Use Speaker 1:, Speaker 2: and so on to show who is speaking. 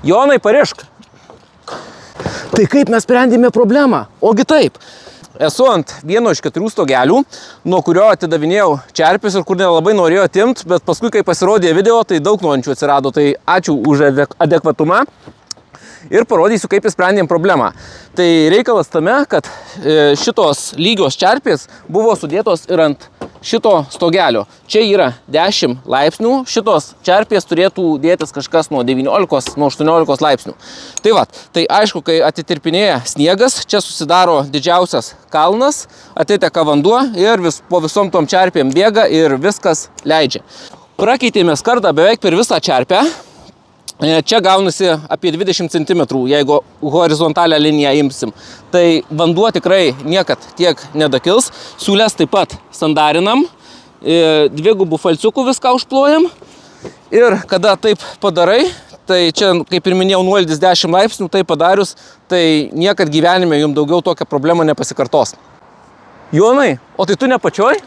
Speaker 1: Jonai, parišk. Tai kaip mes sprendėme problemą? Ogi taip. Esu ant vieno iš 4 stogelių, nuo kurio atidavinėjau čerpius ir kur nelabai norėjau atimti, bet paskui, kai pasirodė video, tai daug norinčių atsirado. Tai ačiū už adekvatumą ir parodysiu, kaip įsprendėm problemą. Tai reikalas tame, kad šitos lygios čerpės buvo sudėtos ir ant šito stogelio. Čia yra 10 laipsnių, šitos čerpės turėtų dėtis kažkas nuo 19, nuo 18 laipsnių. Tai va, tai aišku, kai atitirpinėja sniegas, čia susidaro didžiausias kalnas, atiteka vanduo ir po visom tom čerpėm bėga ir viskas leidžia. Prakeitėme skardą beveik per visą čerpę. Čia gaunasi apie 20 cm, jeigu horizontalią liniją imsim. Tai vanduo tikrai niekad tiek nedakils. Siūlės taip pat sandarinam, dvigubų falciukų viską užplojam. Ir kada taip padarai, tai čia, kaip ir minėjau, nuolydis 10 laipsnių, tai padarius, tai niekad gyvenime jums daugiau tokia problema nepasikartos. Jonai, o tai tu ne pačioj?